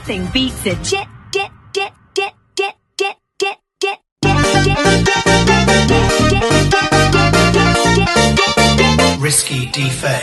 Nothing beats a jet. Risky DFA.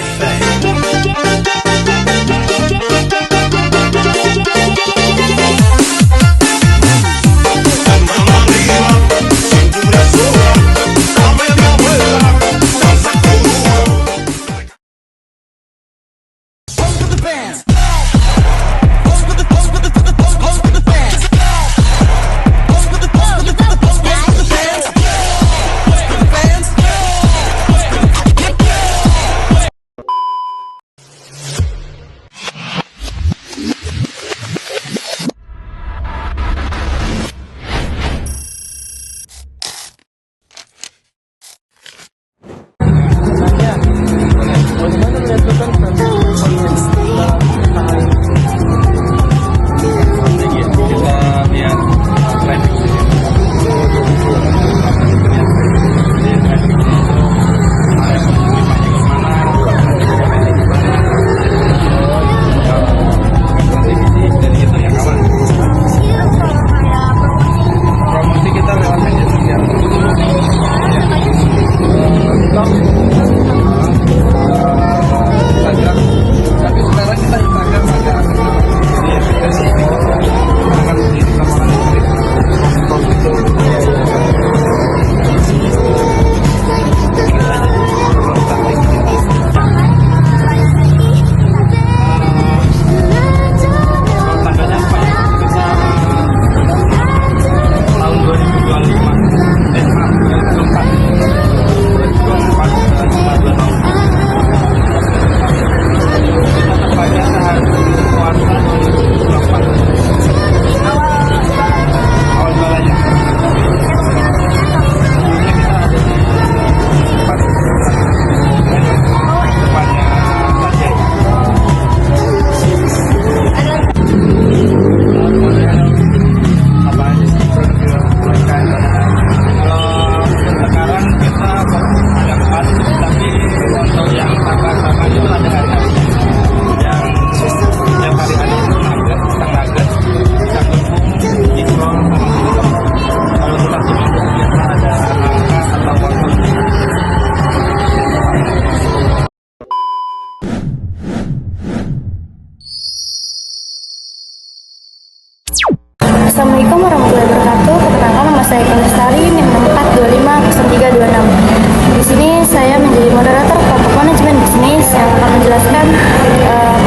Assalamualaikum warahmatullahi wabarakatuh. Perkenalkan, nama saya Eka Lestari, NIM 64250326. Di sini saya menjadi moderator kelompok manajemen bisnis yang akan menjelaskan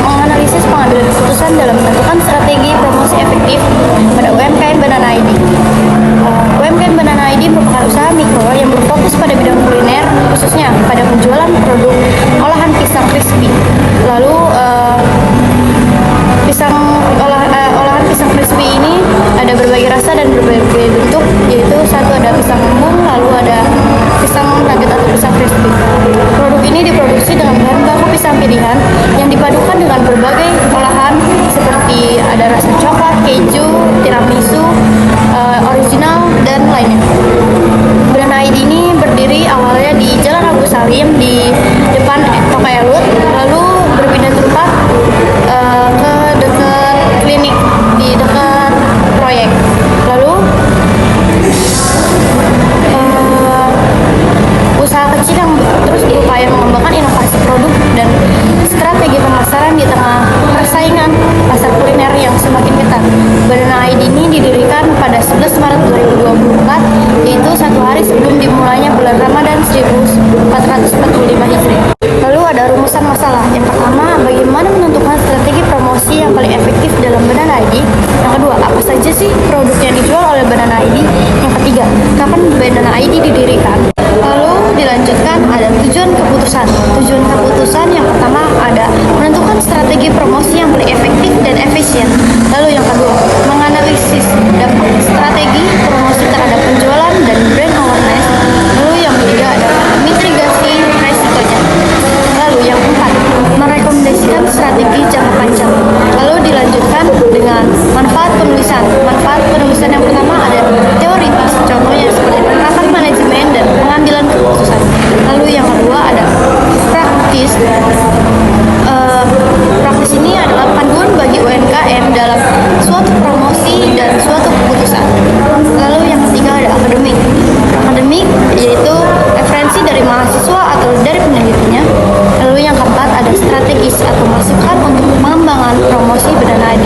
menganalisis pengambilan keputusan dalam menentukan strategi promosi efektif pada UMKM Banana ID. UMKM Banana ID merupakan usaha mikro yang berfokus pada bidang kuliner, khususnya pada penjualan produk olahan pisang crispy. Lalu olahan pisang crispy ini ada berbagai rasa dan berbagai bentuk, yaitu satu ada pisang embung, lalu ada pisang nugget atau pisang crispy. Produk ini diproduksi dengan bahan baku pisang pilihan yang dipadukan dengan berbagai olahan seperti ada rasa coklat, keju, tiramisu, original, dan lainnya. Brand ID ini berdiri awalnya di Jalan Agus Salim di depan Toko Elut, lalu berpindah tempat ke dekat klinik di dekat proyek. Lalu usaha kecil yang terus berupaya mengembangkan inovasi produk dan strategi pemasaran di tengah persaingan pasar kuliner yang semakin ketat. Banana ID ini didirikan pada 11 Maret 2024, yaitu satu hari sebelum dimulainya bulan Ramadan 1445 Hijriah. Lalu ada rumusan masalah. Yang pertama, bagaimana menentukan strategi promosi yang paling efektif dalam Banana ID. Yang kedua, apa saja sih produk yang dijual oleh Banana ID. Yang ketiga, kapan Banana ID didirikan. Lalu dilanjutkan ada tujuan keputusan. Tujuan keputusan yang pertama ada menentukan strategi promosi yang paling efektif dan efisien. Lalu yang kedua, menganalisis dampak strategi promosi terhadap penjualan dan brand awareness. Lalu yang ketiga ada mitigasi resikonya. Lalu yang keempat, merekomendasikan strategi jangka panjang. Lalu dilanjutkan dengan manfaat penulisan. Manfaat penulisan yang pertama ada teoritis, contohnya seperti penerapan manajemen dan pengambilan keputusan. Lalu yang kedua ada yaitu referensi dari mahasiswa atau dari penelitinya. Lalu yang keempat ada strategis atau masukan untuk pengembangan promosi Berdana ID.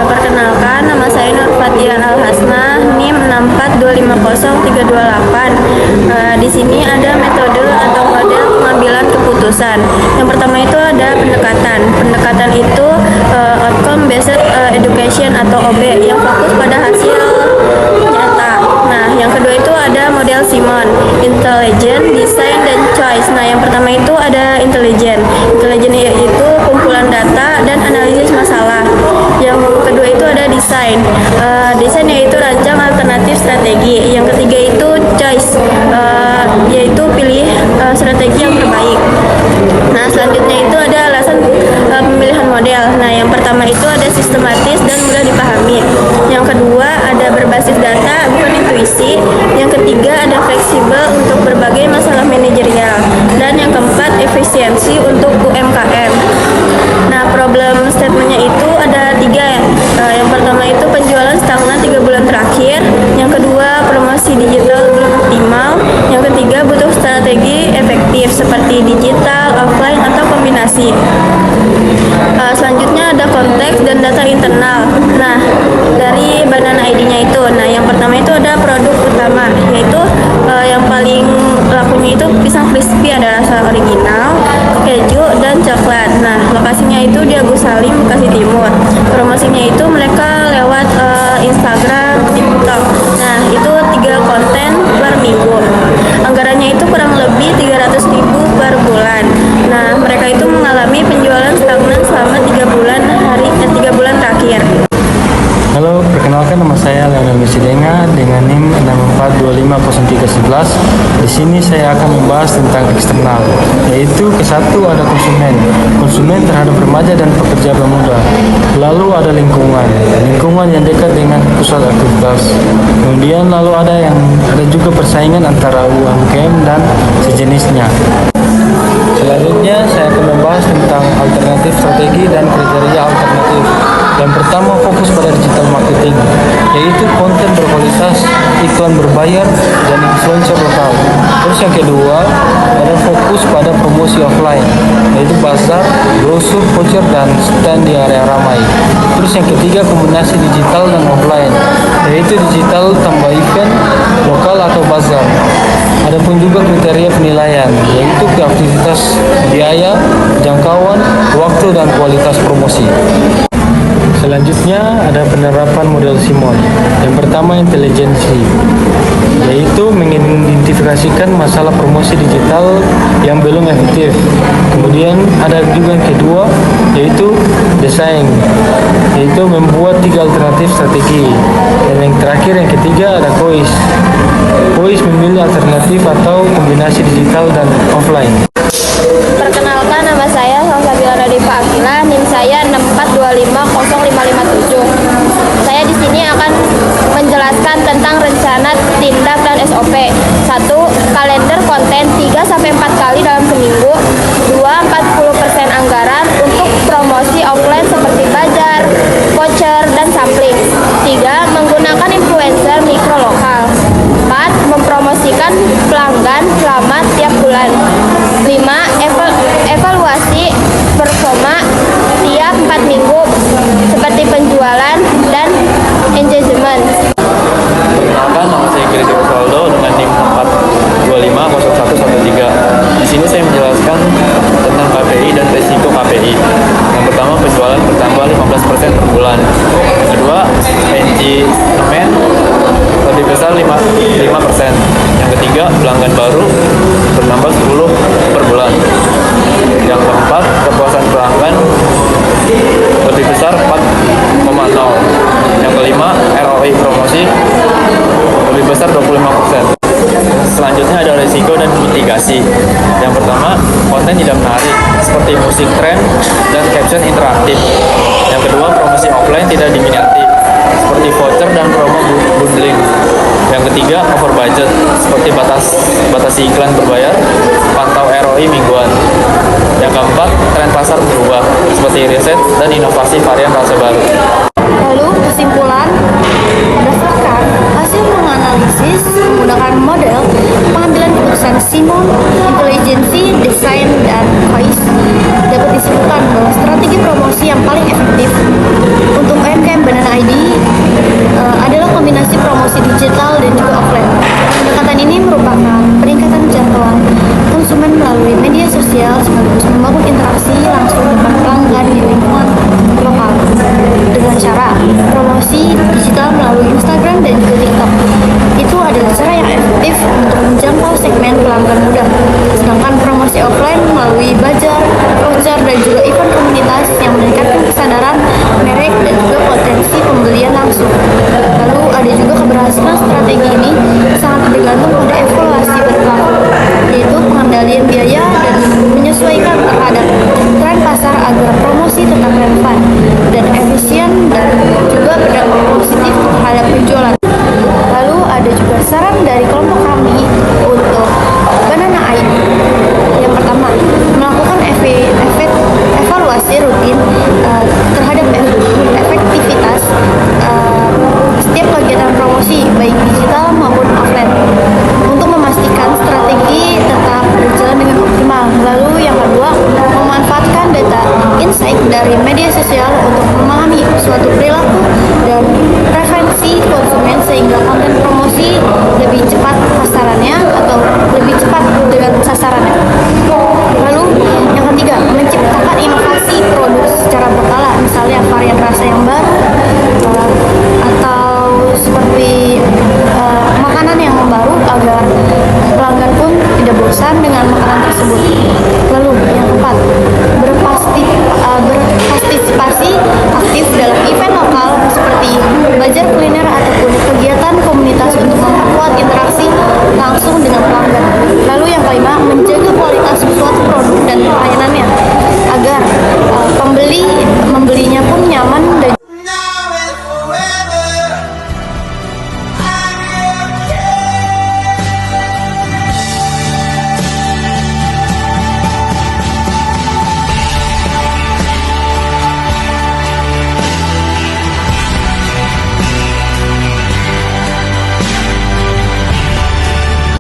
Perkenalkan, nama saya Nur Fatia Al-Hasna, NIM 6425038. Di sini ada metode atau model pengambilan keputusan. Yang pertama itu ada pendekatan. Pendekatan itu outcome based education atau OB yang fokus pada hasil nyata. Nah, yang kedua itu ada model Simon, intelligent, design, dan choice. Nah, yang pertama itu ada intelligent. Intelligent yaitu kumpulan data dan analisis masalah. Yang kedua itu ada desain. Desain yaitu rancang alternatif strategi. Yang ketiga itu choice, yaitu pilih strategi yang terbaik. Nah, selanjutnya itu ada alasan pemilihan model. Nah, yang pertama itu ada sistematis dan mudah dipahami. Yang kedua ada berbasis data, bukan intuisi. Yang ketiga ada fleksibel untuk berbagai masalah manajerial. Dan yang keempat efisiensi untuk UMKM. Nah, problem statementnya itu ada 3 ya. Yang pertama itu penjualan stagnan 3 bulan terakhir. Yang kedua promosi digital belum optimal. Yang ketiga butuh strategi efektif seperti digital, offline, atau kombinasi. Selanjutnya ada konteks dan data internal. Nah, dari Berdana ID-nya itu, nah yang pertama itu ada produk utama, yaitu yang paling lakunya itu pisang crispy, ada rasa original, keju, dan coklat. Nah, lokasinya itu di Agus Salim, Bekasi Timur. Promosinya itu mereka lewat Instagram, TikTok. Nah, itu 3 konten per minggu. Anggarannya itu kurang lebih 300.000 per bulan. Nah, mereka itu mengalami penjualan stagnan selama 3 bulan terakhir. Halo, perkenalkan nama saya Leonel Mesidenga dengan NIM 642500311. Di sini saya akan membahas tentang eksternal, yaitu kesatu ada konsumen terhadap remaja dan pekerja pemuda. Lalu ada lingkungan yang dekat dengan pusat aktivitas. Kemudian lalu ada juga persaingan antara UMKM dan sejenisnya. Selanjutnya saya akan membahas tentang alternatif strategi dan kriteria alternatif. Yang pertama fokus pada digital marketing, yaitu konten berkualitas, iklan berbayar, dan influencer lokal. Terus yang kedua ada fokus pada promosi offline, yaitu bazar, brosur, voucher, dan stand di area ramai. Terus yang ketiga kombinasi digital dan offline, yaitu digital tambah event, lokal atau bazar. Adapun juga kriteria penilaian, yaitu aktivitas, biaya, jangkauan, waktu, dan kualitas promosi. Selanjutnya ada penerapan model Simon. Yang pertama intelijensi, yaitu mengidentifikasikan masalah promosi digital yang belum efektif. Kemudian ada juga yang kedua, yaitu desain, yaitu membuat 3 alternatif strategi. Dan yang terakhir yang ketiga ada choice memilih alternatif atau kombinasi digital dan offline. Perkenalkan, nama saya Salsabila Radifa Akila, NIM saya 6425057. Saya di sini akan menjelaskan tentang rencana tindak dan SOP. 1. Kalender konten 3-4 kali dalam seminggu. 2. 40% anggaran untuk promosi offline seperti bazar, voucher, dan sampling. 3. Menggunakan influencer mikro lokal. 4. Mempromosikan pelanggan selama tiap bulan. 5. Evaluasi performa tiap 4 minggu seperti penjualan dan engagement. Perkenalkan, nama saya Giri Osvaldo dengan NIM 4250113. Di sini saya menjelaskan tentang KPI dan resiko KPI. Yang pertama, penjualan bertambah 15% per bulan. Yang kedua, engagement lebih besar 5%. Yang ketiga, pelanggan baru bertambah 10 per bulan. Yang keempat, kepuasan pelanggan lebih besar 4,0. Yang kelima, ROI promosi lebih besar 25%. Selanjutnya ada risiko dan mitigasi. Yang pertama, konten tidak menarik seperti musik tren dan caption interaktif. Yang kedua, promosi offline tidak diminati seperti voucher dan promo bundling. Yang ketiga, over budget seperti batasi iklan berbayar, pantau ROI mingguan. Yang keempat, tren pasar berubah seperti riset dan inovasi varian rasa baru. Lalu kesimpulan, berdasarkan hasil menganalisis analisis menggunakan model pengambilan keputusan Simon, intelijensi, desain, dan voice, dapat disimpulkan bahwa strategi promosi yang paling efektif untuk UMKM Banana ID adalah kombinasi promosi digital dan juga offline. Pendekatan ini merupakan peningkatan jangkauan konsumen melalui media sosial sekaligus membangun interaksi langsung dengan pelanggan di lingkungan lokal dengan cara promosi digital melalui Instagram dan juga TikTok. Itu adalah cara yang efektif untuk menjangkau segmen pelanggan muda. Sedangkan promosi offline melalui bazar, voucher, dan juga event komunitas yang meningkatkan kesadaran merek dan juga potensi pembelian langsung. Lalu ada juga keberhasilan strategi ini sangat bergantung pada evaluasi berlaku, yaitu pengendalian biaya dan menyesuaikan terhadap tren pasar agar promosi tetap relevan dan efisien dan juga berdampak positif terhadap penjualan. Lalu ada juga saran dari kelompok kami untuk Banana ID. Yang pertama, melakukan evaluasi rutin terhadap efektivitas setiap kegiatan promosi baik digital maupun offline untuk memastikan strategi tetap berjalan dengan optimal. Lalu yang kedua, memanfaatkan data insight dari media sosial untuk memahami suatu perilaku dan preferensi konsumen sehingga konten promosi lebih cepat pasarannya atau lebih cepat dengan sasarannya. Lalu yang ketiga, menciptakan inovasi produk secara berkala, misalnya varian rasa yang baru atau seperti makanan yang baru agar pelanggan pun tidak bosan dengan